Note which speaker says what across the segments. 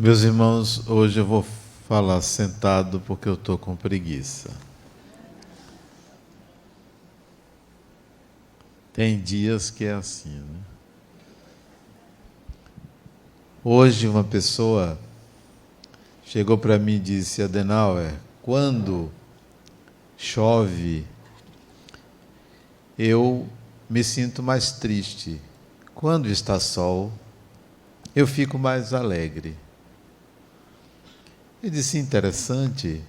Speaker 1: Meus irmãos, hoje eu vou falar sentado porque eu estou com preguiça. Tem dias que é assim, né? Hoje uma pessoa chegou para mim e disse: Adenauer, quando chove, eu me sinto mais triste. Quando está sol, eu fico mais alegre. Eu disse: interessante,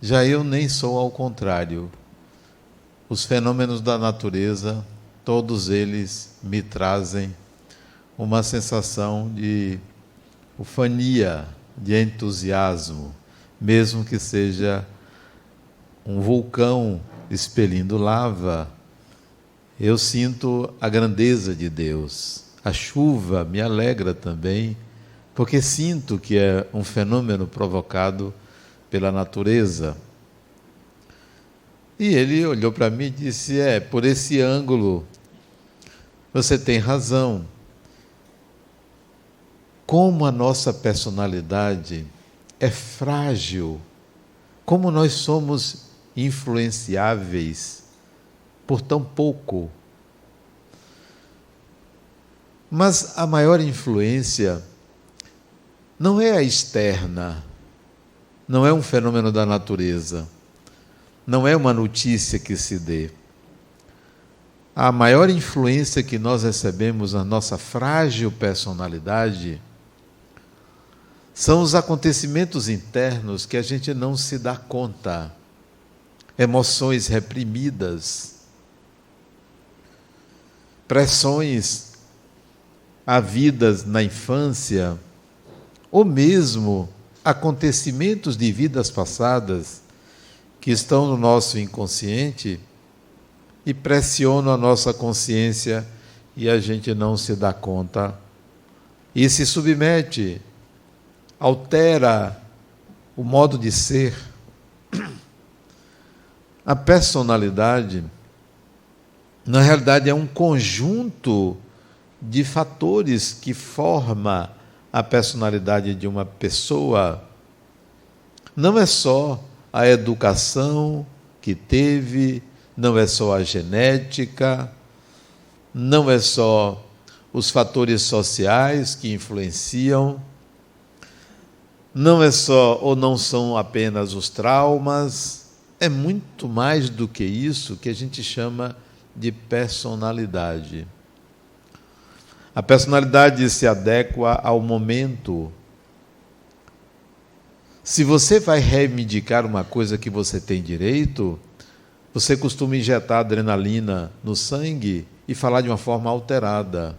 Speaker 1: já eu nem sou ao contrário. Os fenômenos da natureza, todos eles me trazem uma sensação de ufania, de entusiasmo, mesmo que seja um vulcão expelindo lava, eu sinto a grandeza de Deus. A chuva me alegra também, porque sinto que é um fenômeno provocado pela natureza. E ele olhou para mim e disse: por esse ângulo, você tem razão. Como a nossa personalidade é frágil, como nós somos influenciáveis por tão pouco. Mas a maior influência não é a externa, não é um fenômeno da natureza, não é uma notícia que se dê. A maior influência que nós recebemos na nossa frágil personalidade são os acontecimentos internos que a gente não se dá conta, emoções reprimidas, pressões havidas na infância, ou mesmo acontecimentos de vidas passadas que estão no nosso inconsciente e pressionam a nossa consciência e a gente não se dá conta e se submete, altera o modo de ser. A personalidade, na realidade, é um conjunto de fatores que forma a personalidade de uma pessoa. Não é só a educação que teve, não é só a genética, não é só os fatores sociais que influenciam, não é só ou não são apenas os traumas, é muito mais do que isso que a gente chama de personalidade. A personalidade se adequa ao momento. Se você vai reivindicar uma coisa que você tem direito, você costuma injetar adrenalina no sangue e falar de uma forma alterada.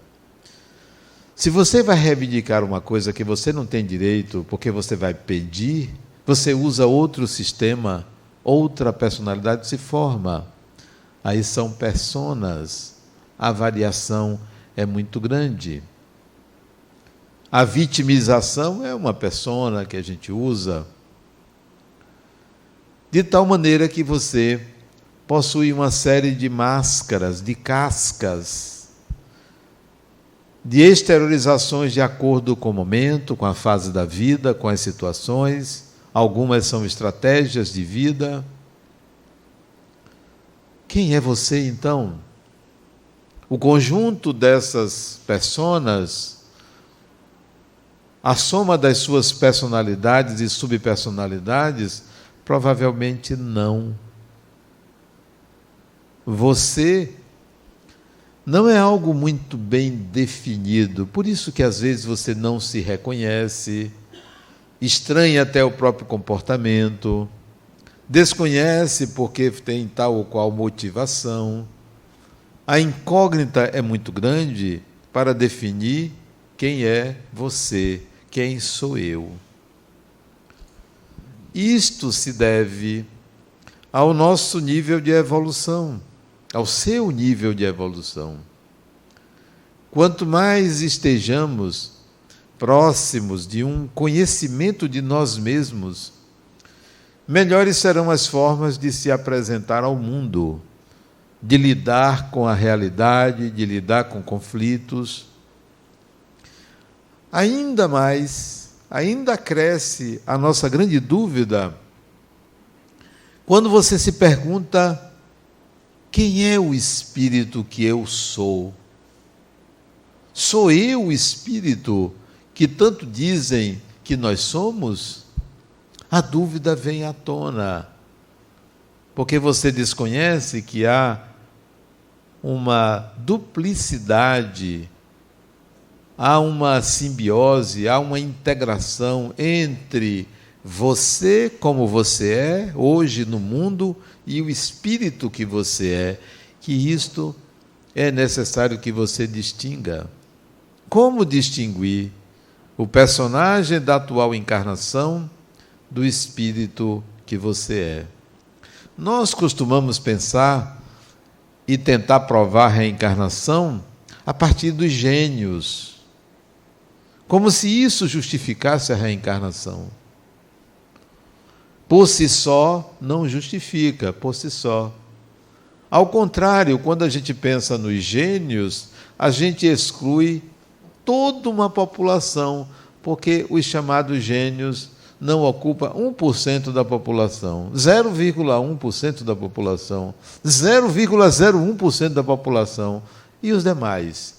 Speaker 1: Se você vai reivindicar uma coisa que você não tem direito, porque você vai pedir, você usa outro sistema, outra personalidade se forma. Aí são personas. A variação é muito grande. A vitimização é uma persona que a gente usa, de tal maneira que você possui uma série de máscaras, de cascas, de exteriorizações de acordo com o momento, com a fase da vida, com as situações. Algumas são estratégias de vida. Quem é você, então? O conjunto dessas personas, a soma das suas personalidades e subpersonalidades, provavelmente não. Você não é algo muito bem definido, por isso que às vezes você não se reconhece, estranha até o próprio comportamento, desconhece porque tem tal ou qual motivação. A incógnita é muito grande para definir quem é você, quem sou eu. Isto se deve ao nosso nível de evolução, ao seu nível de evolução. Quanto mais estejamos próximos de um conhecimento de nós mesmos, melhores serão as formas de se apresentar ao mundo, de lidar com a realidade, de lidar com conflitos. ainda mais, ainda cresce a nossa grande dúvida quando você se pergunta: quem é o espírito que eu sou? Sou eu o espírito que tanto dizem que nós somos? A dúvida vem à tona, porque você desconhece que há uma duplicidade, há uma simbiose, há uma integração entre você, como você é hoje no mundo, e o espírito que você é, que isto é necessário que você distinga. Como distinguir o personagem da atual encarnação do espírito que você é? Nós costumamos pensar e tentar provar a reencarnação a partir dos gênios, como se isso justificasse a reencarnação. Por si só, não justifica, por si só. Ao contrário, quando a gente pensa nos gênios, a gente exclui toda uma população, porque os chamados gênios não ocupam 1% da população, 0,1% da população, 0,01% da população, e os demais.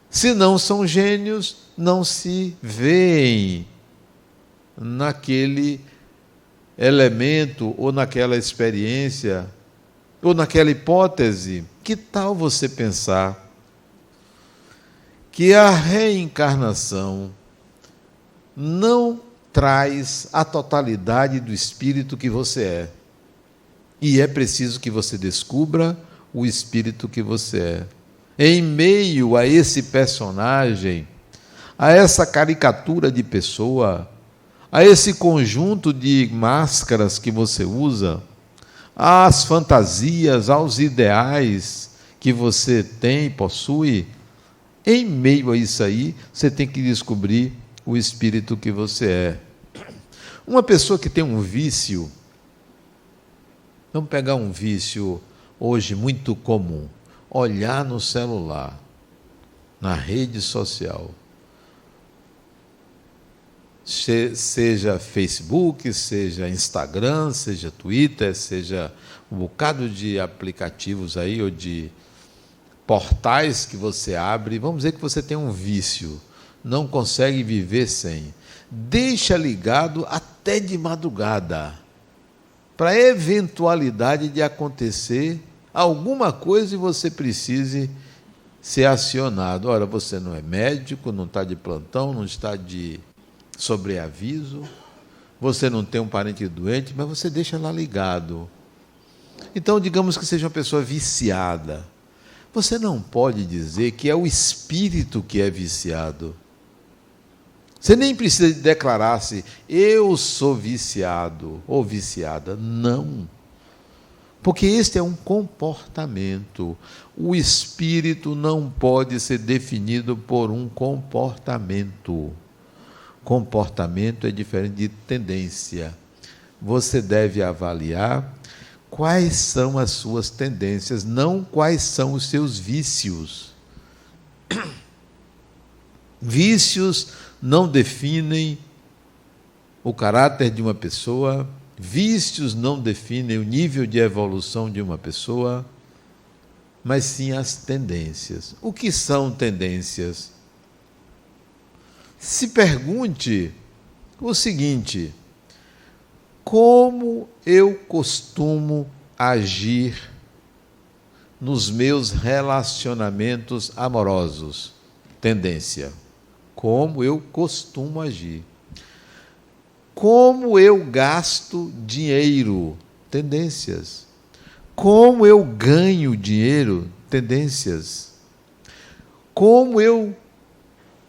Speaker 1: Se não são gênios, não se veem naquele elemento, ou naquela experiência, ou naquela hipótese. Que tal você pensar que a reencarnação não traz a totalidade do espírito que você é? E é preciso que você descubra o espírito que você é. Em meio a esse personagem, a essa caricatura de pessoa, a esse conjunto de máscaras que você usa, às fantasias, aos ideais que você tem, possui, em meio a isso aí, você tem que descobrir o espírito que você é. Uma pessoa que tem um vício, vamos pegar um vício hoje muito comum, olhar no celular, na rede social, seja Facebook, seja Instagram, seja Twitter, seja um bocado de aplicativos aí, ou de portais que você abre. Vamos dizer que você tem um vício, não consegue viver sem. Deixa ligado até de madrugada, para a eventualidade de acontecer alguma coisa e você precise ser acionado. Ora, você não é médico, não está de plantão, não está de sobreaviso, você não tem um parente doente, mas você deixa lá ligado. Então, digamos que seja uma pessoa viciada. Você não pode dizer que é o espírito que é viciado. Você nem precisa declarar-se: eu sou viciado ou viciada. Não. Porque este é um comportamento. O espírito não pode ser definido por um comportamento. Comportamento é diferente de tendência. Você deve avaliar quais são as suas tendências, não quais são os seus vícios. Vícios não definem o caráter de uma pessoa, vícios não definem o nível de evolução de uma pessoa, mas sim as tendências. O que são tendências? Se pergunte o seguinte: como eu costumo agir nos meus relacionamentos amorosos? Tendência. Como eu costumo agir. Como eu gasto dinheiro? Tendências. Como eu ganho dinheiro? Tendências. Como eu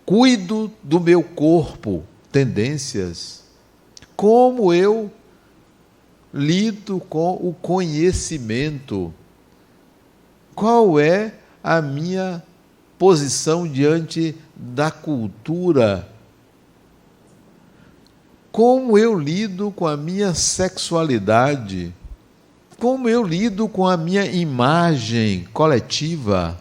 Speaker 1: cuido do meu corpo? Tendências. Como eu lido com o conhecimento? Qual é a minha posição diante da cultura? Como eu lido com a minha sexualidade? Como eu lido com a minha imagem coletiva?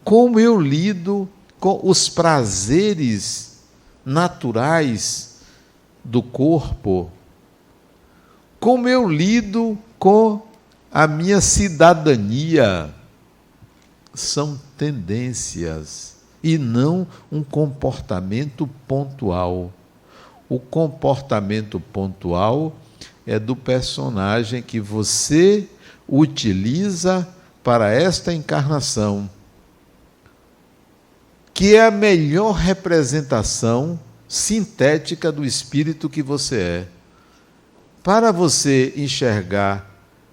Speaker 1: Como eu lido com os prazeres naturais do corpo? Como eu lido com a minha cidadania? São tendências e não um comportamento pontual. O comportamento pontual é do personagem que você utiliza para esta encarnação, que é a melhor representação sintética do espírito que você é. Para você enxergar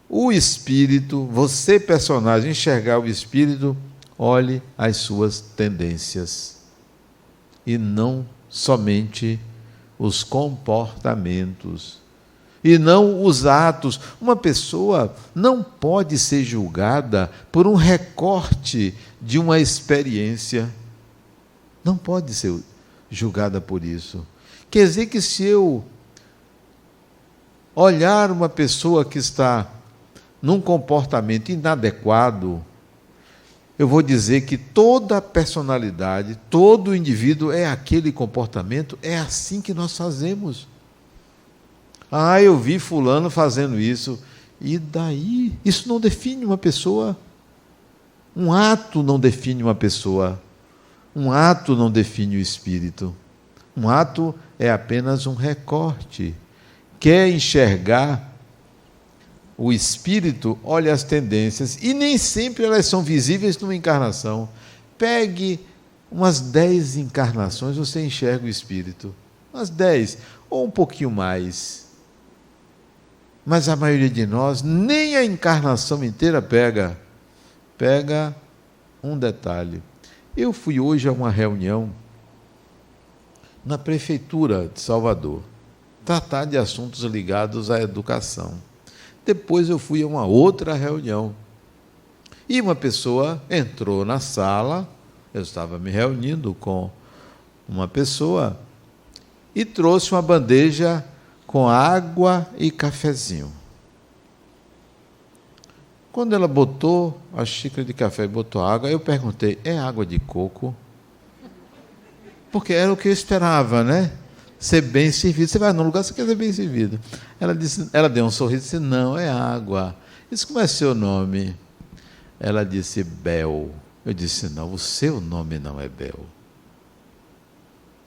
Speaker 1: o espírito, você, personagem, enxergar o espírito, olhe as suas tendências e não somente os comportamentos e não os atos. Uma pessoa não pode ser julgada por um recorte de uma experiência. Não pode ser julgada por isso. Quer dizer que se eu olhar uma pessoa que está num comportamento inadequado, eu vou dizer que toda a personalidade, todo indivíduo é aquele comportamento, é assim que nós fazemos. Ah, eu vi fulano fazendo isso. E daí? Isso não define uma pessoa. Um ato não define uma pessoa. Um ato não define o espírito. Um ato é apenas um recorte. Quer enxergar o espírito, olha as tendências, e nem sempre elas são visíveis numa encarnação. Pegue umas 10 encarnações, você enxerga o espírito. Umas 10, ou um pouquinho mais. Mas a maioria de nós, nem a encarnação inteira pega. Pega um detalhe. Eu fui hoje a uma reunião na Prefeitura de Salvador, tratar de assuntos ligados à educação. Depois eu fui a uma outra reunião. E uma pessoa entrou na sala, eu estava me reunindo com uma pessoa, e trouxe uma bandeja com água e cafezinho. Quando ela botou a xícara de café e botou água, eu perguntei, é água de coco? Porque era o que eu esperava, né? Ser bem servido. Você vai num lugar, você quer ser bem servido. Ela deu um sorriso e disse, não, é água. Eu disse, como é seu nome? Ela disse, Bel. Eu disse, não, o seu nome não é Bel.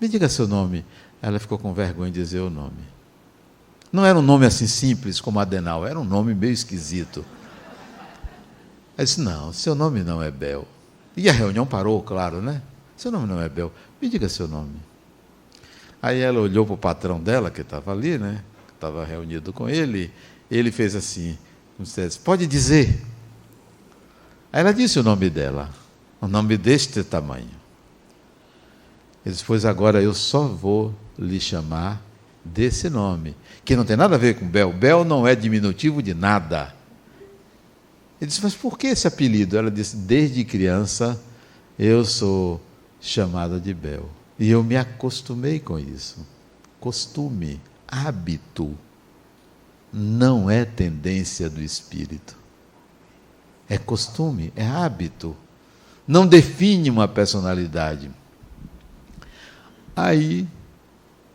Speaker 1: Me diga seu nome. Ela ficou com vergonha de dizer o nome. Não era um nome assim simples como Adenal, era um nome meio esquisito. Ela disse, não, seu nome não é Bel. E a reunião parou, claro, né? Seu nome não é Bel. Me diga seu nome. Aí ela olhou para o patrão dela, que estava ali, né? Que estava reunido com ele. Ele fez assim, pode dizer. Aí ela disse o nome dela, um nome deste tamanho. Ele disse, pois agora eu só vou lhe chamar desse nome, que não tem nada a ver com Bel. Bel não é diminutivo de nada. Ele disse, mas por que esse apelido? Ela disse, desde criança eu sou chamada de Bel. E eu me acostumei com isso. Costume, hábito, não é tendência do espírito. É costume, é hábito. Não define uma personalidade. Aí,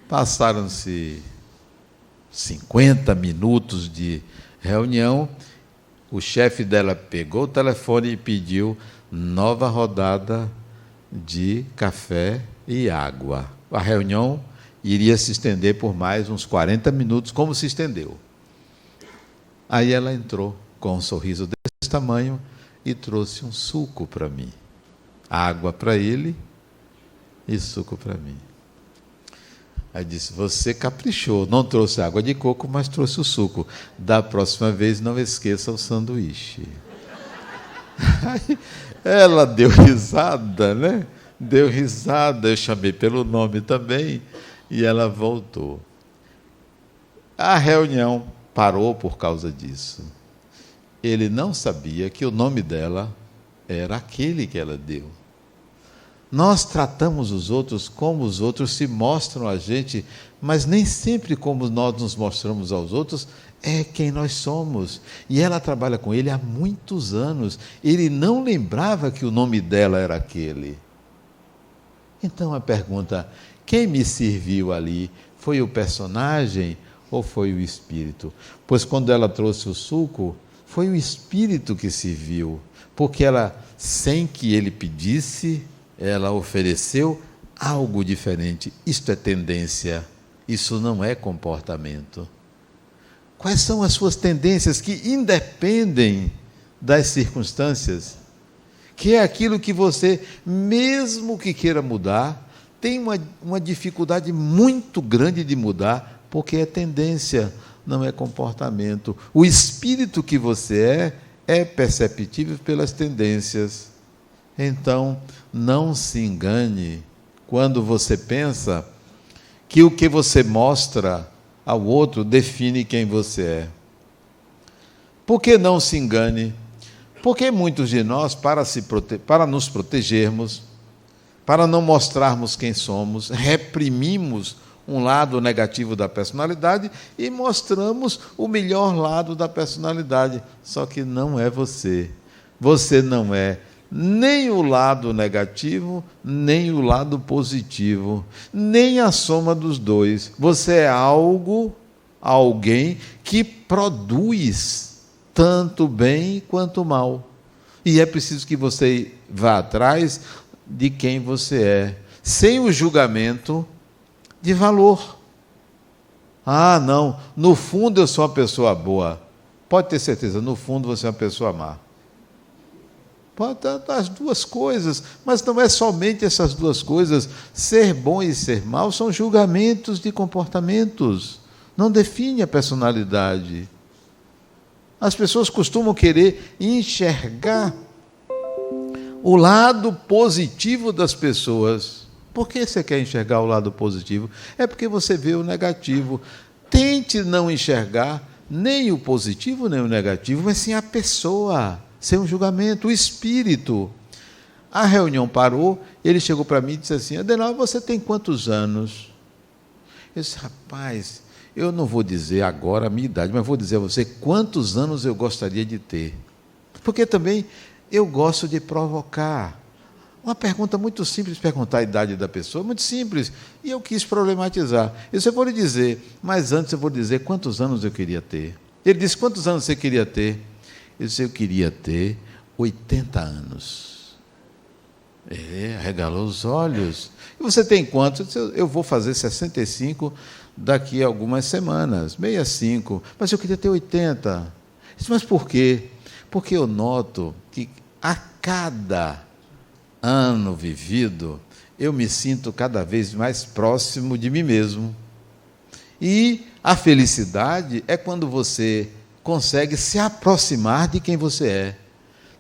Speaker 1: passaram-se 50 minutos de reunião, o chefe dela pegou o telefone e pediu nova rodada de café e água. A reunião iria se estender por mais uns 40 minutos, como se estendeu. Aí ela entrou com um sorriso desse tamanho e trouxe um suco para mim. Água para ele e suco para mim. Aí disse, você caprichou, não trouxe água de coco, mas trouxe o suco. Da próxima vez, não esqueça o sanduíche. Aí ela deu risada, né? Deu risada, eu chamei pelo nome também, e ela voltou. A reunião parou por causa disso. Ele não sabia que o nome dela era aquele que ela deu. Nós tratamos os outros como os outros se mostram a gente, mas nem sempre como nós nos mostramos aos outros é quem nós somos. E ela trabalha com ele há muitos anos. Ele não lembrava que o nome dela era aquele. Então a pergunta: quem me serviu ali? Foi o personagem ou foi o espírito? Pois quando ela trouxe o suco, foi o espírito que serviu, porque ela, sem que ele pedisse, ela ofereceu algo diferente. Isto é tendência, isso não é comportamento. Quais são as suas tendências que independem das circunstâncias? Que é aquilo que você, mesmo que queira mudar, tem uma dificuldade muito grande de mudar, porque é tendência, não é comportamento. O espírito que você é perceptível pelas tendências. Então, não se engane quando você pensa que o que você mostra ao outro define quem você é. Por que não se engane? Porque muitos de nós, para nos protegermos, para não mostrarmos quem somos, reprimimos um lado negativo da personalidade e mostramos o melhor lado da personalidade. Só que não é você. Você não é nem o lado negativo, nem o lado positivo, nem a soma dos dois. Você é alguém que produz tanto bem quanto mal. E é preciso que você vá atrás de quem você é, sem o julgamento de valor. Ah, não, no fundo eu sou uma pessoa boa. Pode ter certeza, no fundo você é uma pessoa má. Pode ter as duas coisas, mas não é somente essas duas coisas. Ser bom e ser mal são julgamentos de comportamentos. Não define a personalidade. As pessoas costumam querer enxergar o lado positivo das pessoas. Por que você quer enxergar o lado positivo? É porque você vê o negativo. Tente não enxergar nem o positivo nem o negativo, mas sim a pessoa, sem um julgamento, o espírito. A reunião parou, ele chegou para mim e disse assim: Adenauer, você tem quantos anos? Eu disse: rapaz, eu não vou dizer agora a minha idade, mas vou dizer a você quantos anos eu gostaria de ter. Porque também eu gosto de provocar. Uma pergunta muito simples, perguntar a idade da pessoa, muito simples. E eu quis problematizar. Eu vou lhe dizer, mas antes eu vou dizer quantos anos eu queria ter. Ele disse: quantos anos você queria ter? Eu disse: eu queria ter 80 anos. Arregalou os olhos. E você tem quantos? Eu disse: eu vou fazer 65 daqui a algumas semanas, 65. Mas eu queria ter 80. Eu disse: mas por quê? Porque eu noto que a cada ano vivido, eu me sinto cada vez mais próximo de mim mesmo. E a felicidade é quando você consegue se aproximar de quem você é.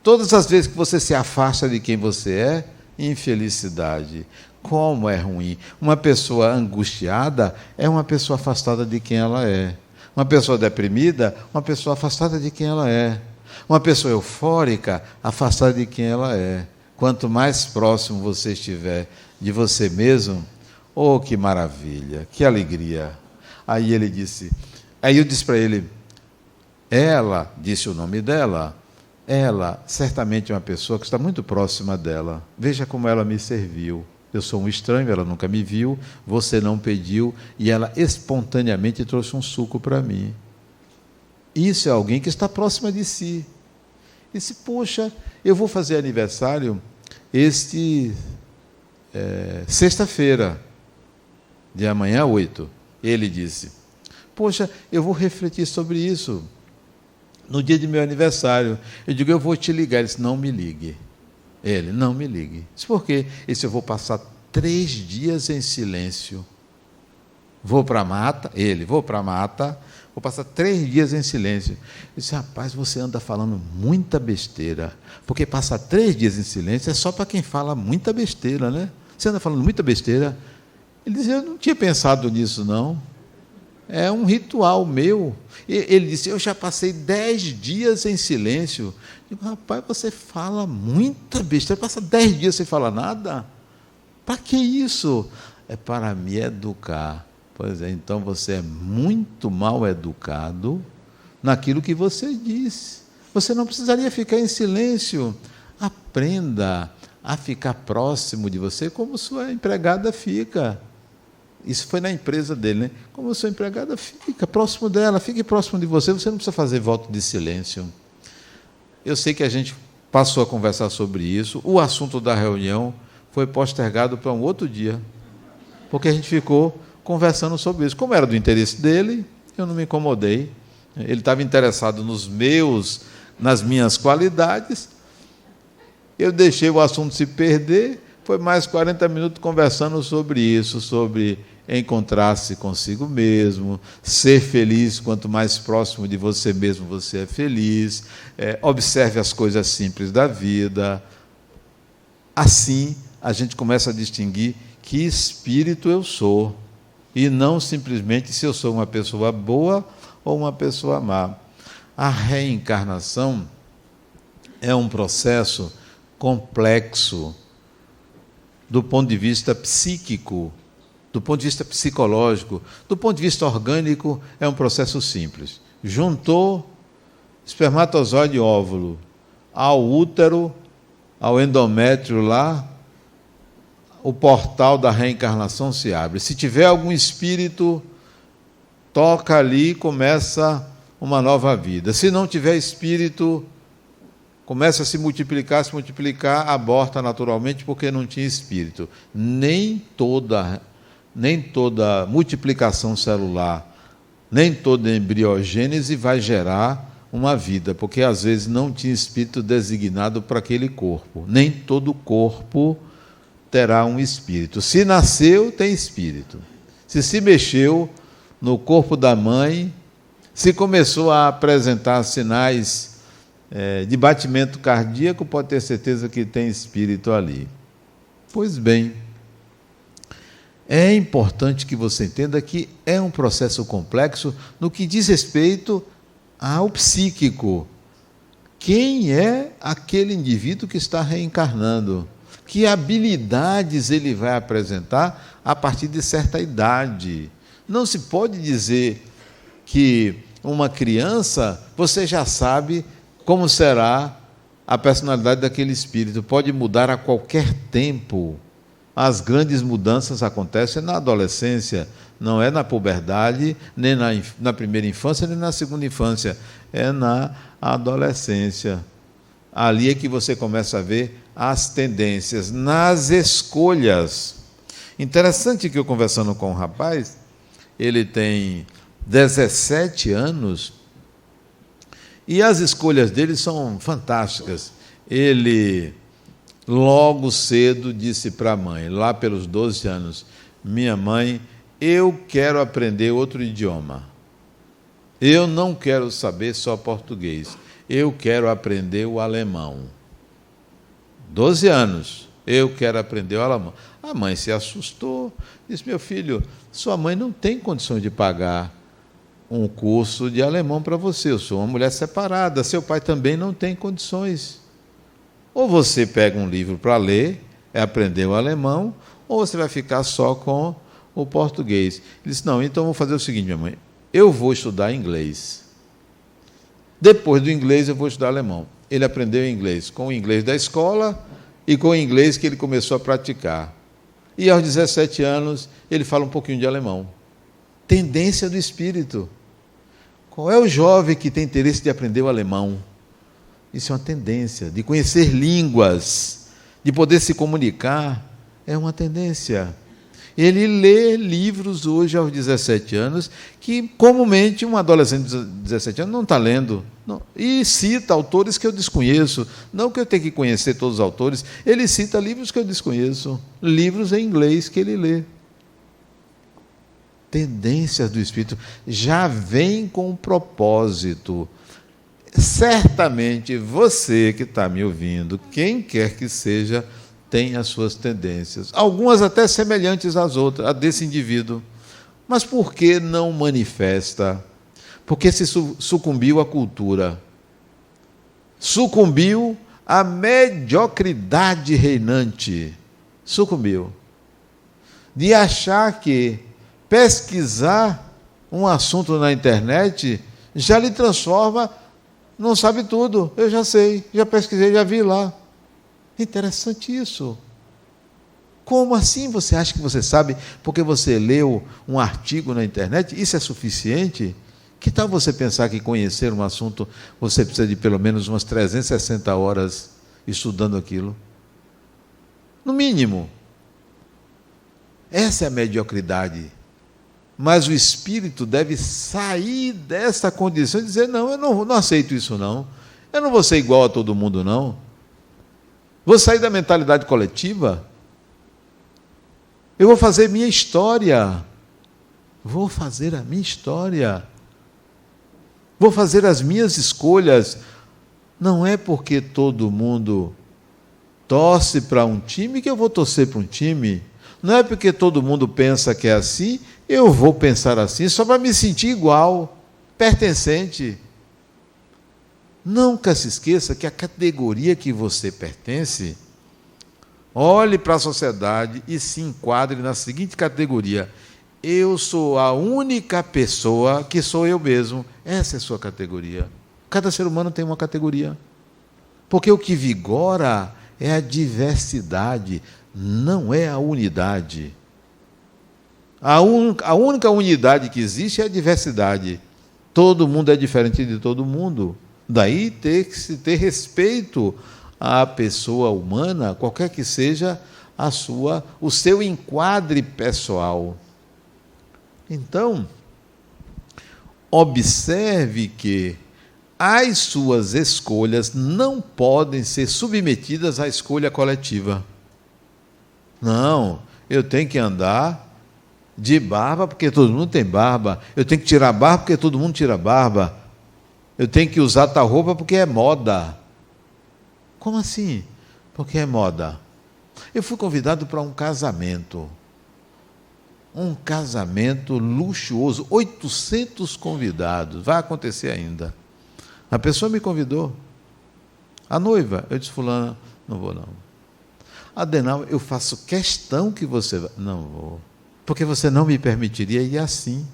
Speaker 1: Todas as vezes que você se afasta de quem você é, infelicidade. Como é ruim. Uma pessoa angustiada é uma pessoa afastada de quem ela é. Uma pessoa deprimida, uma pessoa afastada de quem ela é. Uma pessoa eufórica, afastada de quem ela é. Quanto mais próximo você estiver de você mesmo, oh, que maravilha, que alegria. Aí eu disse para ele: ela, disse o nome dela, ela certamente é uma pessoa que está muito próxima dela. Veja como ela me serviu. Eu sou um estranho, ela nunca me viu, você não pediu, e ela espontaneamente trouxe um suco para mim. Isso é alguém que está próxima de si. E disse: poxa, eu vou fazer aniversário sexta-feira, de amanhã 8. Ele disse: poxa, eu vou refletir sobre isso no dia de meu aniversário. Eu digo: eu vou te ligar. Ele disse: não me ligue. Ele: não me ligue. Eu disse: por quê? Ele disse: eu vou passar 3 dias em silêncio. Vou para a mata. Vou passar 3 dias em silêncio. Eu disse: rapaz, você anda falando muita besteira, porque passar 3 dias em silêncio é só para quem fala muita besteira, né? Você anda falando muita besteira. Ele disse: eu não tinha pensado nisso, não. É um ritual meu. Ele disse: eu já passei 10 dias em silêncio. Eu digo: rapaz, você fala muita besteira, passa 10 dias sem falar nada? Para que isso? É para me educar. Pois é, então você é muito mal educado naquilo que você diz. Você não precisaria ficar em silêncio. Aprenda a ficar próximo de você, como sua empregada fica. Isso foi na empresa dele, né? Como sua empregada fica próximo dela, fique próximo de você, você não precisa fazer voto de silêncio. Eu sei que a gente passou a conversar sobre isso, o assunto da reunião foi postergado para um outro dia, porque a gente ficou conversando sobre isso. Como era do interesse dele, eu não me incomodei. Ele estava interessado nas minhas qualidades, eu deixei o assunto se perder, foi mais 40 minutos conversando sobre isso, sobre encontrar-se consigo mesmo, ser feliz, quanto mais próximo de você mesmo você é feliz, observe as coisas simples da vida. Assim, a gente começa a distinguir que espírito eu sou, e não simplesmente se eu sou uma pessoa boa ou uma pessoa má. A reencarnação é um processo complexo do ponto de vista psíquico, do ponto de vista psicológico, do ponto de vista orgânico, é um processo simples. Juntou espermatozoide e óvulo ao útero, ao endométrio lá, o portal da reencarnação se abre. Se tiver algum espírito, toca ali e começa uma nova vida. Se não tiver espírito, começa a se multiplicar, aborta naturalmente porque não tinha espírito. Nem toda multiplicação celular, nem toda embriogênese vai gerar uma vida, porque às vezes não tinha espírito designado para aquele corpo. Nem todo corpo terá um espírito. Se nasceu, tem espírito. Se mexeu no corpo da mãe, se começou a apresentar sinais de batimento cardíaco, pode ter certeza que tem espírito ali. Pois bem, é importante que você entenda que é um processo complexo no que diz respeito ao psíquico. Quem é aquele indivíduo que está reencarnando? Que habilidades ele vai apresentar a partir de certa idade? Não se pode dizer que uma criança, você já sabe como será a personalidade daquele espírito. Pode mudar a qualquer tempo. As grandes mudanças acontecem na adolescência, não é na puberdade, nem na primeira infância, nem na segunda infância, é na adolescência. Ali é que você começa a ver as tendências nas escolhas. Interessante que eu conversando com um rapaz, ele tem 17 anos, e as escolhas dele são fantásticas. Ele, logo cedo, disse para a mãe, lá pelos 12 anos, minha mãe, eu quero aprender outro idioma. Eu não quero saber só português. Eu quero aprender o alemão. 12 anos, eu quero aprender o alemão. A mãe se assustou, disse, meu filho, sua mãe não tem condições de pagar um curso de alemão para você. Eu sou uma mulher separada, seu pai também não tem condições. Ou você pega um livro para ler, aprender o alemão, ou você vai ficar só com o português. Ele disse, não, então eu vou fazer o seguinte, minha mãe, eu vou estudar inglês. Depois do inglês eu vou estudar alemão. Ele aprendeu inglês com o inglês da escola e com o inglês que ele começou a praticar. E aos 17 anos ele fala um pouquinho de alemão. Tendência do espírito. Qual é o jovem que tem interesse de aprender o alemão? Isso é uma tendência. De conhecer línguas, de poder se comunicar, é uma tendência. Ele lê livros hoje aos 17 anos, que comumente um adolescente de 17 anos não está lendo. Não. E cita autores que eu desconheço. Não que eu tenha que conhecer todos os autores, ele cita livros que eu desconheço, livros em inglês que ele lê. Tendências do espírito já vem com um propósito. Certamente você que está me ouvindo, quem quer que seja, tem as suas tendências, algumas até semelhantes às outras, a desse indivíduo. Mas por que não manifesta? Porque se sucumbiu à cultura, sucumbiu à mediocridade reinante, sucumbiu. De achar que pesquisar um assunto na internet já lhe transforma, não sabe tudo, eu já sei, já pesquisei, já vi lá. É interessante isso. Como assim você acha que você sabe porque você leu um artigo na internet? Isso é suficiente? Que tal você pensar que conhecer um assunto você precisa de pelo menos umas 360 horas estudando aquilo? No mínimo. Essa é a mediocridade. Mas o espírito deve sair dessa condição e dizer: não, eu não aceito isso não. Eu não vou ser igual a todo mundo não. Vou sair da mentalidade coletiva. Eu vou fazer minha história. Vou fazer a minha história. Vou fazer as minhas escolhas. Não é porque todo mundo torce para um time que eu vou torcer para um time. Não é porque todo mundo pensa que é assim, eu vou pensar assim, só para me sentir igual, pertencente. Nunca se esqueça que a categoria que você pertence, olhe para a sociedade e se enquadre na seguinte categoria: eu sou a única pessoa que sou eu mesmo. Essa é a sua categoria. Cada ser humano tem uma categoria. Porque o que vigora é a diversidade, não é a unidade. A única unidade que existe é a diversidade. Todo mundo é diferente de todo mundo. Daí ter que se ter respeito à pessoa humana, qualquer que seja o seu enquadre pessoal. Então, observe que as suas escolhas não podem ser submetidas à escolha coletiva. Não, eu tenho que andar de barba porque todo mundo tem barba. Eu tenho que tirar barba porque todo mundo tira barba. Eu tenho que usar tal roupa porque é moda. Como assim? Porque é moda. Eu fui convidado para um casamento. Um casamento luxuoso, 800 convidados. Vai acontecer ainda. A pessoa me convidou. A noiva, eu disse: fulana, não vou não. Adenal, eu faço questão que você vá. Não vou. Porque você não me permitiria ir assim.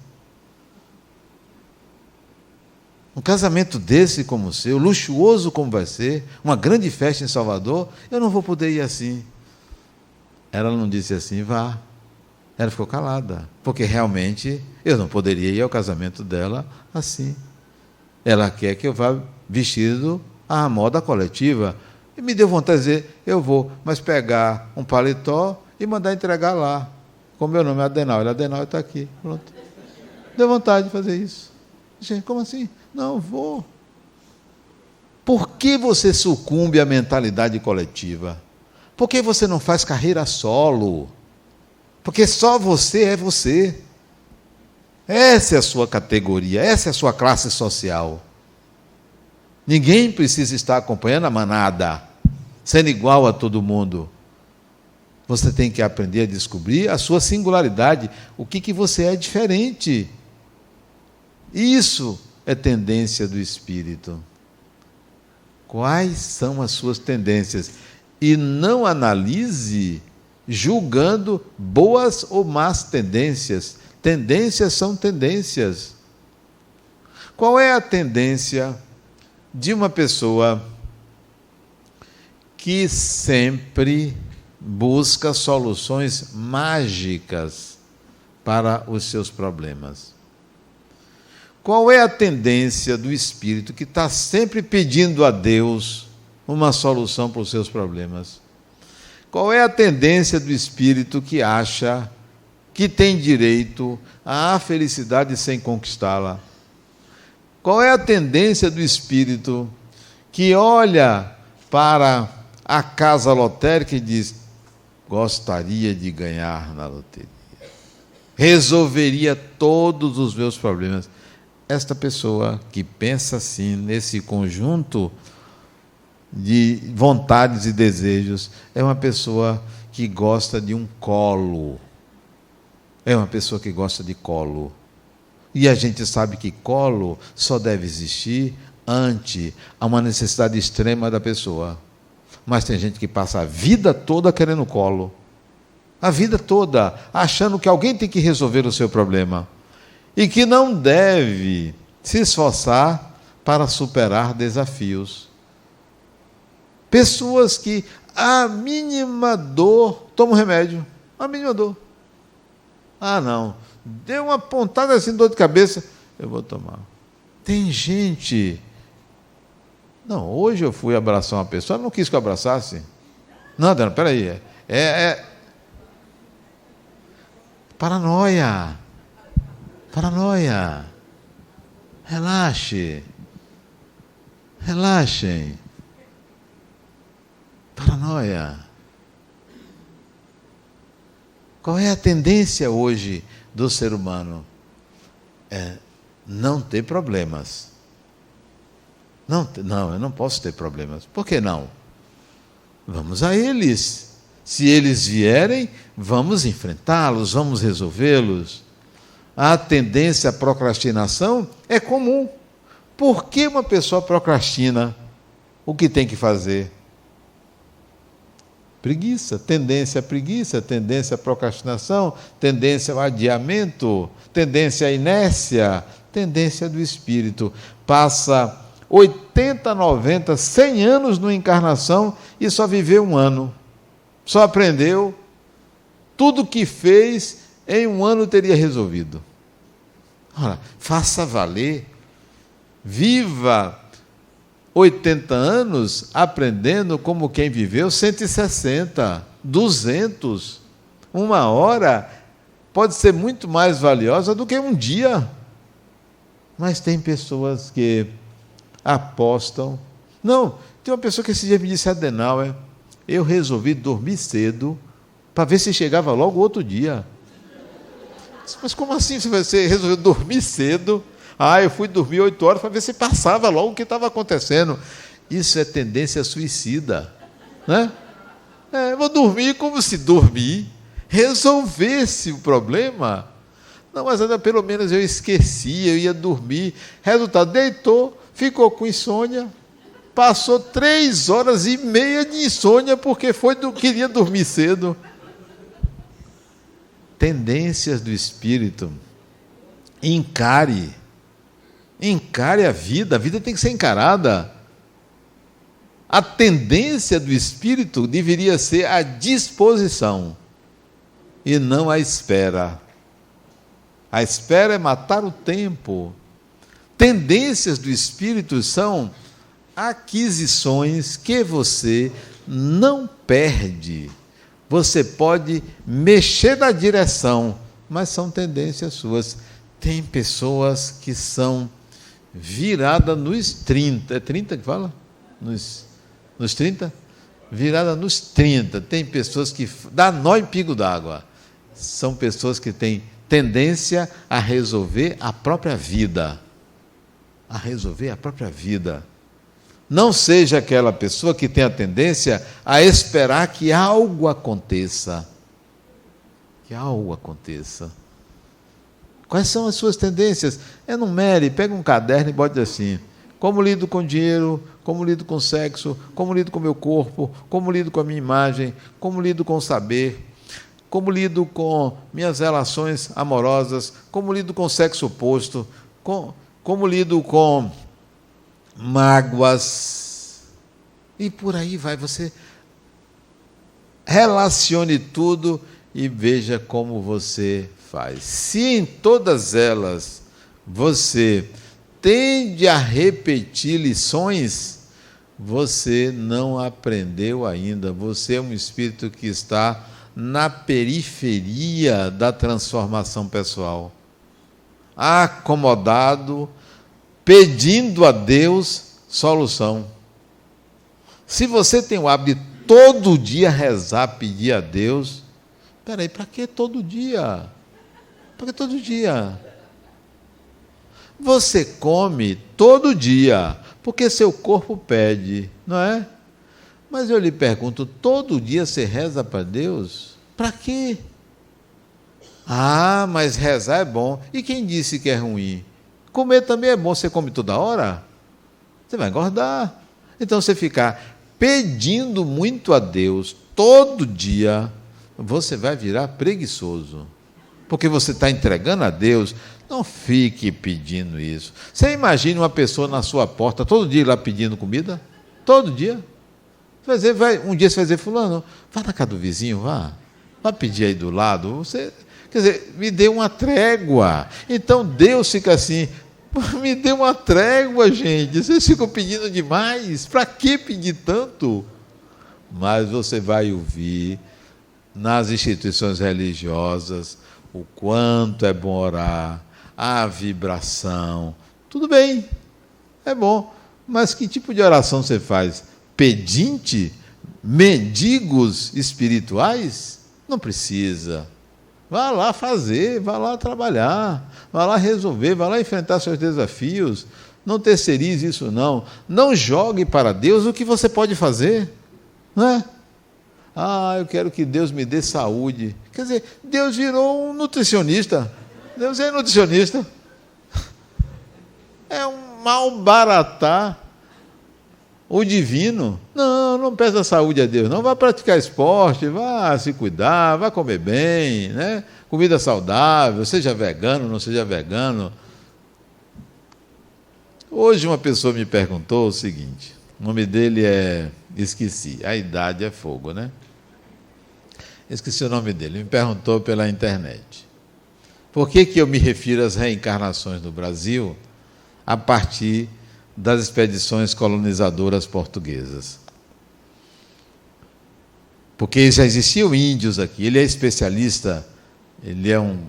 Speaker 1: Um casamento desse como o seu, luxuoso como vai ser, uma grande festa em Salvador, eu não vou poder ir assim. Ela não disse assim: vá. Ela ficou calada, porque realmente eu não poderia ir ao casamento dela assim. Ela quer que eu vá vestido à moda coletiva. E me deu vontade de dizer: eu vou, mas pegar um paletó e mandar entregar lá. Com meu nome é Adenal. Adenal está aqui. Pronto. Deu vontade de fazer isso. Gente, como assim? Não, vou. Por que você sucumbe à mentalidade coletiva? Por que você não faz carreira solo? Porque só você é você. Essa é a sua categoria, essa é a sua classe social. Ninguém precisa estar acompanhando a manada, sendo igual a todo mundo. Você tem que aprender a descobrir a sua singularidade, o que você é diferente. Isso é tendência do espírito. Quais são as suas tendências? E não analise julgando boas ou más tendências. Tendências são tendências. Qual é a tendência de uma pessoa que sempre busca soluções mágicas para os seus problemas? Qual é a tendência do espírito que está sempre pedindo a Deus uma solução para os seus problemas? Qual é a tendência do espírito que acha que tem direito à felicidade sem conquistá-la? Qual é a tendência do espírito que olha para a casa lotérica e diz: gostaria de ganhar na loteria, resolveria todos os meus problemas? Esta pessoa que pensa assim, nesse conjunto de vontades e desejos, é uma pessoa que gosta de um colo. É uma pessoa que gosta de colo. E a gente sabe que colo só deve existir ante a uma necessidade extrema da pessoa. Mas tem gente que passa a vida toda querendo colo. A vida toda, achando que alguém tem que resolver o seu problema. E que não deve se esforçar para superar desafios. Pessoas que A mínima dor, toma um remédio. A mínima dor. Ah, não. Deu uma pontada assim, dor de cabeça, eu vou tomar. Tem gente... Não, hoje eu fui abraçar uma pessoa, ela não quis que eu abraçasse. Não, Adriano, peraí. Paranoia. Paranoia. Relaxe. Relaxem. Paranoia. Qual é a tendência hoje do ser humano? É não ter problemas. Não, eu não posso ter problemas. Por que não? Vamos a eles. Se eles vierem, vamos enfrentá-los, vamos resolvê-los. A tendência à procrastinação é comum. Por que uma pessoa procrastina o que tem que fazer? Preguiça, tendência à procrastinação, tendência ao adiamento, tendência à inércia, tendência do espírito. Passa 80, 90, 100 anos numa encarnação e só viveu 1 ano. Só aprendeu. Tudo que fez, em 1 ano teria resolvido. Ora, faça valer. Viva 80 anos aprendendo como quem viveu 160, 200. 1 hora pode ser muito mais valiosa do que 1 dia. Mas tem pessoas que apostam. Não, tem uma pessoa que esse dia me disse, Adenauer, eu resolvi dormir cedo para ver se chegava logo outro dia. Mas como assim você resolveu dormir cedo? Ah, eu fui dormir 8 horas para ver se passava logo o que estava acontecendo. Isso é tendência suicida, né? Vou dormir como se dormir resolvesse o problema. Não, mas ainda pelo menos eu esqueci, eu ia dormir. Resultado, deitou, ficou com insônia, passou 3 horas e meia de insônia porque queria dormir cedo. Tendências do espírito. Encare a vida tem que ser encarada. A tendência do espírito deveria ser a disposição e não a espera. A espera é matar o tempo. Tendências do espírito são aquisições que você não perde. Você pode mexer na direção, mas são tendências suas. Tem pessoas que são viradas nos 30. É 30 que fala? Nos 30? Virada nos 30. Tem pessoas que dá nó em pingo d'água. São pessoas que têm tendência a resolver a própria vida. A resolver a própria vida. Não seja aquela pessoa que tem a tendência a esperar que algo aconteça. Que algo aconteça. Quais são as suas tendências? Enumere, pega um caderno e bote assim: como lido com dinheiro, como lido com sexo, como lido com meu corpo, como lido com a minha imagem, como lido com o saber, como lido com minhas relações amorosas, como lido com o sexo oposto, como lido com mágoas, e por aí vai. Você relacione tudo e veja como você faz. Se em todas elas você tende a repetir lições, você não aprendeu ainda. Você é um espírito que está na periferia da transformação pessoal, acomodado, pedindo a Deus solução. Se você tem o hábito de todo dia rezar, pedir a Deus, espera aí, para que todo dia? Para que todo dia? Você come todo dia, porque seu corpo pede, não é? Mas eu lhe pergunto, todo dia você reza para Deus? Para quê? Ah, mas rezar é bom. E quem disse que é ruim? Comer também é bom. Você come toda hora? Você vai engordar. Então, você ficar pedindo muito a Deus todo dia, você vai virar preguiçoso. Porque você está entregando a Deus. Não fique pedindo isso. Você imagina uma pessoa na sua porta todo dia lá pedindo comida? Todo dia? Você Um dia você vai dizer, fulano, vá na casa do vizinho, vá pedir aí do lado. Você, quer dizer, me dê uma trégua. Então Deus fica assim, me dê uma trégua, gente. Vocês ficam pedindo demais. Para que pedir tanto? Mas você vai ouvir nas instituições religiosas o quanto é bom orar, a vibração. Tudo bem, é bom. Mas que tipo de oração você faz? Pedinte? Mendigos espirituais? Não precisa. Vá lá fazer, vá lá trabalhar, vá lá resolver, vá lá enfrentar seus desafios. Não terceirize isso, não. Não jogue para Deus o que você pode fazer. Não é? Eu quero que Deus me dê saúde. Quer dizer, Deus virou um nutricionista. Deus é nutricionista. É um malbaratar o divino. Não peça saúde a Deus, não. Vá praticar esporte, vá se cuidar, vá comer bem, né? Comida saudável, seja vegano, não seja vegano. Hoje uma pessoa me perguntou o seguinte, o nome dele esqueci, a idade é fogo, né? Esqueci o nome dele, me perguntou pela internet. Por que eu me refiro às reencarnações no Brasil a partir das expedições colonizadoras portuguesas? Porque já existiam índios aqui, ele é especialista,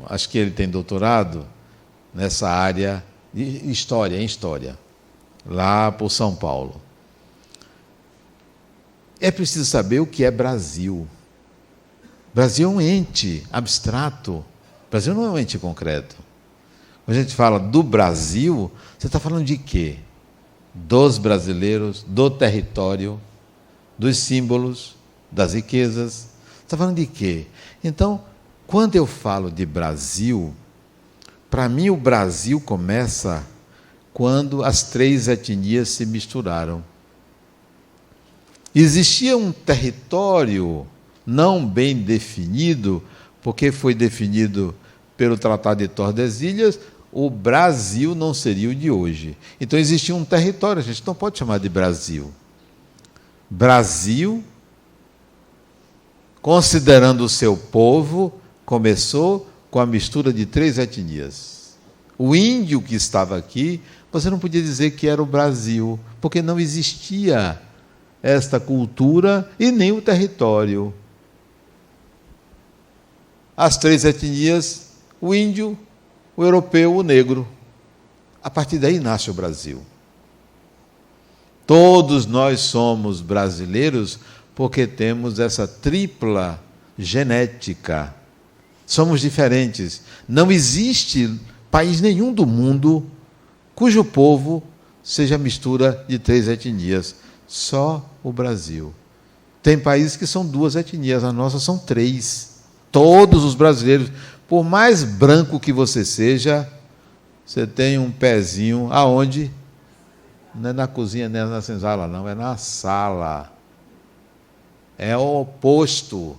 Speaker 1: acho que ele tem doutorado nessa área de história, lá por São Paulo. É preciso saber o que é Brasil. Brasil é um ente abstrato. O Brasil não é um ente concreto. Quando a gente fala do Brasil, você está falando de quê? Dos brasileiros, do território, dos símbolos, das riquezas. Você está falando de quê? Então, quando eu falo de Brasil, para mim o Brasil começa quando as três etnias se misturaram. Existia um território não bem definido, porque foi definido pelo Tratado de Tordesilhas, o Brasil não seria o de hoje. Então existia um território, a gente não pode chamar de Brasil. Brasil, considerando o seu povo, começou com a mistura de três etnias. O índio que estava aqui, você não podia dizer que era o Brasil, porque não existia esta cultura e nem o território. As três etnias, o índio, o europeu, o negro. A partir daí nasce o Brasil. Todos nós somos brasileiros porque temos essa tripla genética. Somos diferentes. Não existe país nenhum do mundo cujo povo seja mistura de três etnias. Só o Brasil. Tem países que são duas etnias, a nossa são três. Todos os brasileiros, por mais branco que você seja, você tem um pezinho aonde? Não é na cozinha, não é na senzala, não, é na sala. É o oposto.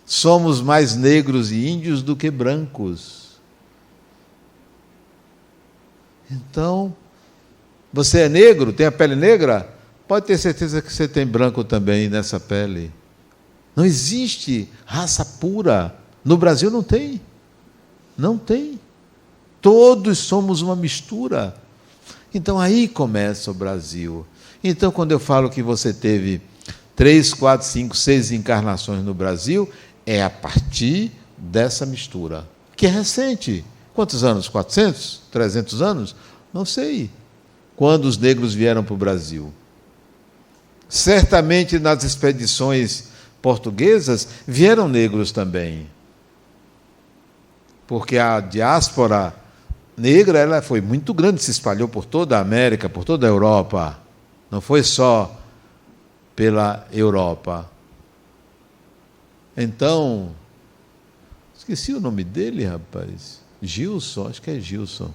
Speaker 1: Somos mais negros e índios do que brancos. Então, você é negro, tem a pele negra? Pode ter certeza que você tem branco também nessa pele. Não existe raça pura. No Brasil não tem. Não tem. Todos somos uma mistura. Então aí começa o Brasil. Então quando eu falo que você teve 3, 4, 5, 6 encarnações no Brasil, é a partir dessa mistura. Que é recente. Quantos anos? 400? 300 anos? Não sei. Quando os negros vieram para o Brasil. Certamente nas expedições portuguesas vieram negros também. Porque a diáspora negra ela foi muito grande, se espalhou por toda a América, por toda a Europa. Não foi só pela Europa. Então, esqueci o nome dele, rapaz. Gilson, acho que é Gilson.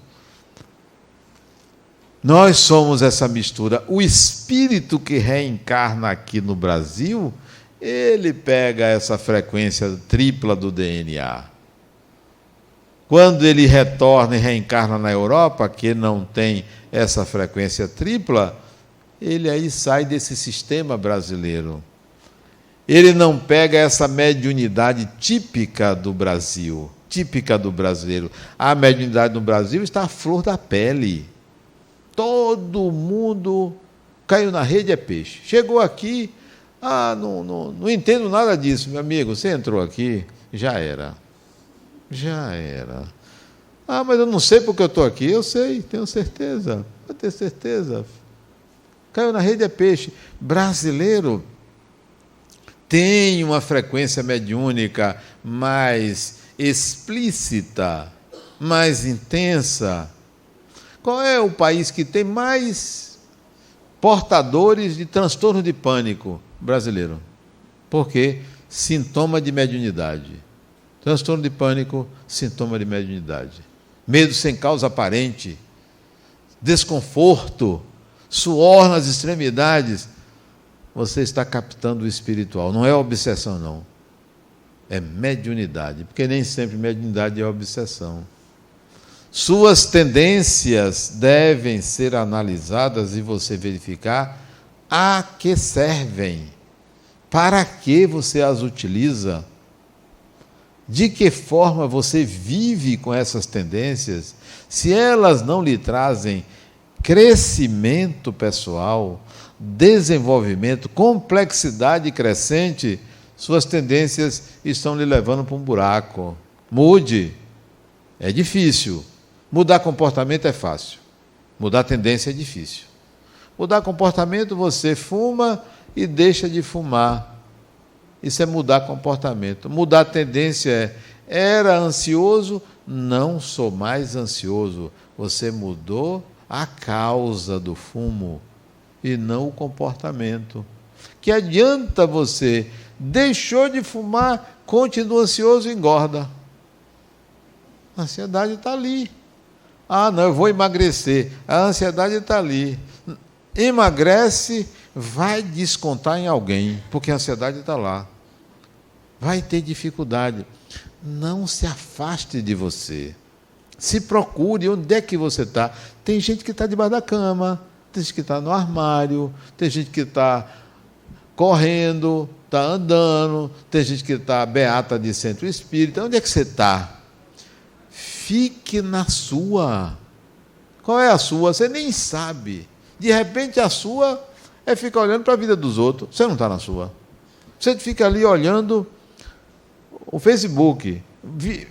Speaker 1: Nós somos essa mistura. O espírito que reencarna aqui no Brasil, ele pega essa frequência tripla do DNA. Quando ele retorna e reencarna na Europa, que não tem essa frequência tripla, ele aí sai desse sistema brasileiro. Ele não pega essa mediunidade típica do Brasil, típica do brasileiro. A mediunidade no Brasil está à flor da pele. Todo mundo caiu na rede é peixe. Chegou aqui, não entendo nada disso. Meu amigo, você entrou aqui, já era. Já era. Mas eu não sei porque eu estou aqui. Eu sei, tenho certeza. Pode ter certeza. Caiu na rede é peixe. Brasileiro tem uma frequência mediúnica mais explícita, mais intensa. Qual é o país que tem mais portadores de transtorno de pânico? Brasileiro. Por quê? Sintoma de mediunidade. Transtorno de pânico, sintoma de mediunidade. Medo sem causa aparente, desconforto, suor nas extremidades. Você está captando o espiritual. Não é obsessão, não. É mediunidade, porque nem sempre mediunidade é obsessão. Suas tendências devem ser analisadas e você verificar a que servem, para que você as utiliza, de que forma você vive com essas tendências. Se elas não lhe trazem crescimento pessoal, desenvolvimento, complexidade crescente, suas tendências estão lhe levando para um buraco. Mude. É difícil. Mudar comportamento é fácil. Mudar tendência é difícil. Mudar comportamento, você fuma e deixa de fumar. Isso é mudar comportamento. Mudar tendência era ansioso, não sou mais ansioso. Você mudou a causa do fumo e não o comportamento. Que adianta você? Deixou de fumar, continua ansioso e engorda. A ansiedade está ali. Não, eu vou emagrecer. A ansiedade está ali. Emagrece, vai descontar em alguém, porque a ansiedade está lá. Vai ter dificuldade. Não se afaste de você. Se procure onde é que você está. Tem gente que está debaixo da cama, tem gente que está no armário, tem gente que está correndo, está andando, tem gente que está beata de centro espírita. Onde é que você está? Fique na sua. Qual é a sua? Você nem sabe. De repente a sua é ficar olhando para a vida dos outros. Você não está na sua. Você fica ali olhando o Facebook,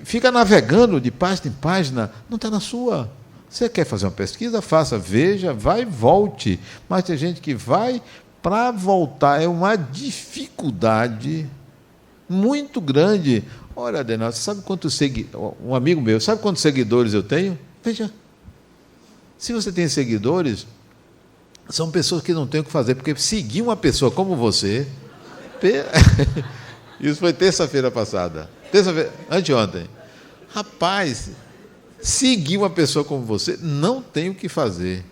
Speaker 1: fica navegando de página em página, não está na sua. Você quer fazer uma pesquisa? Faça, veja, vai e volte. Mas tem gente que vai, para voltar é uma dificuldade muito grande. Olha, Adenal, você sabe quantos seguidores, um amigo meu, sabe quantos seguidores eu tenho? Veja, se você tem seguidores, são pessoas que não têm o que fazer, porque seguir uma pessoa como você, isso foi terça-feira passada, anteontem, rapaz, seguir uma pessoa como você, não tem o que fazer,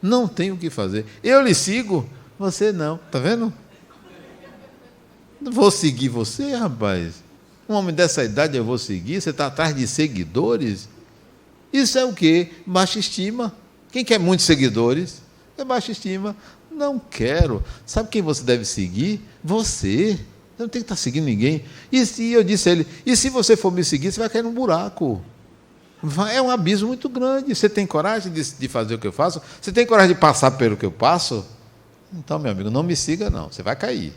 Speaker 1: não tem o que fazer, eu lhe sigo, você não, está vendo? Não vou seguir você, rapaz. Um homem dessa idade eu vou seguir? Você está atrás de seguidores? Isso é o quê? Baixa estima. Quem quer muitos seguidores? É baixa estima. Não quero. Sabe quem você deve seguir? Você. Você não tem que estar seguindo ninguém. E eu disse a ele, e se você for me seguir, você vai cair num buraco. É um abismo muito grande. Você tem coragem de fazer o que eu faço? Você tem coragem de passar pelo que eu passo? Então, meu amigo, não me siga não. Você vai cair.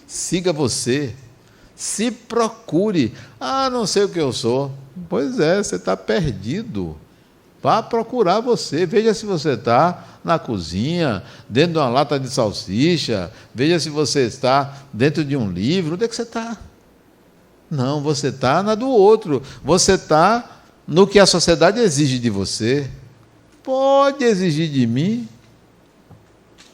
Speaker 1: Siga você, se procure. Não sei o que eu sou. Pois é, você está perdido. Vá procurar você. Veja se você está na cozinha, dentro de uma lata de salsicha. Veja se você está dentro de um livro. Onde é que você está? Não, você está na do outro. Você está no que a sociedade exige de você. Pode exigir de mim?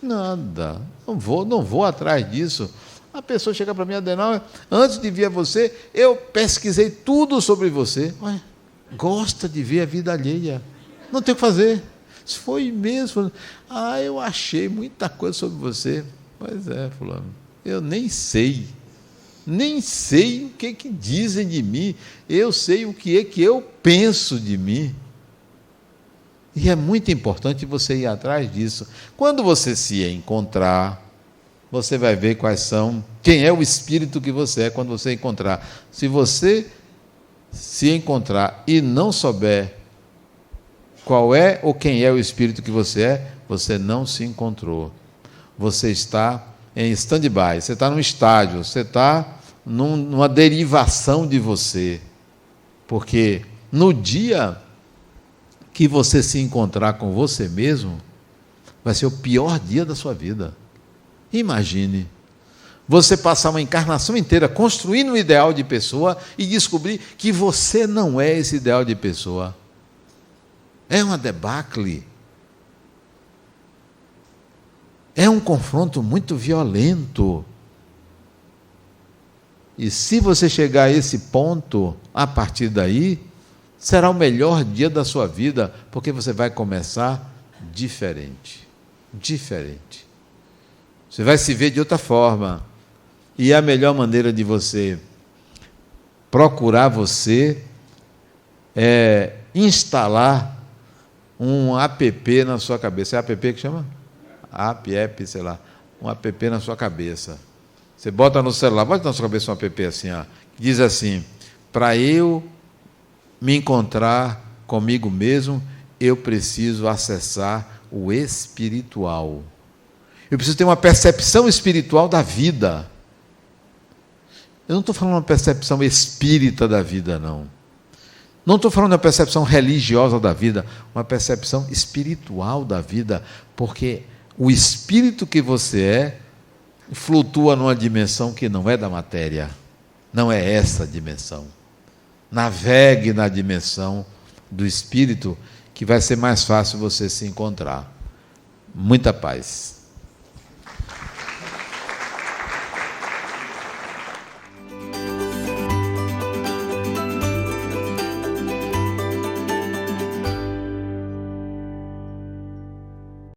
Speaker 1: Nada. Não vou atrás disso. A pessoa chega para mim, Adenauer, antes de vir a você, eu pesquisei tudo sobre você. Olha, gosta de ver a vida alheia. Não tem o que fazer. Isso foi mesmo. Eu achei muita coisa sobre você. Pois é, fulano. Eu nem sei. Nem sei o que dizem de mim. Eu sei o que é que eu penso de mim. E é muito importante você ir atrás disso. Quando você se encontrar, você vai ver quem é o espírito que você é quando você encontrar. Se você se encontrar e não souber qual é ou quem é o espírito que você é, você não se encontrou. Você está em stand-by, você está num estágio, você está numa derivação de você. Porque no dia que você se encontrar com você mesmo, vai ser o pior dia da sua vida. Imagine você passar uma encarnação inteira construindo um ideal de pessoa e descobrir que você não é esse ideal de pessoa. É uma debacle. É um confronto muito violento. E se você chegar a esse ponto, a partir daí, será o melhor dia da sua vida, porque você vai começar diferente. Diferente. Você vai se ver de outra forma. E a melhor maneira de você procurar você é instalar um app na sua cabeça. É app que chama? App, sei lá. Um app na sua cabeça. Você bota no celular, bota na sua cabeça um app assim, ó, que diz assim: para eu me encontrar comigo mesmo, eu preciso acessar o espiritual. Eu preciso ter uma percepção espiritual da vida. Eu não estou falando uma percepção espírita da vida, não. Não estou falando uma percepção religiosa da vida, uma percepção espiritual da vida, porque o espírito que você é flutua numa dimensão que não é da matéria, não é essa dimensão. Navegue na dimensão do espírito, que vai ser mais fácil você se encontrar. Muita paz.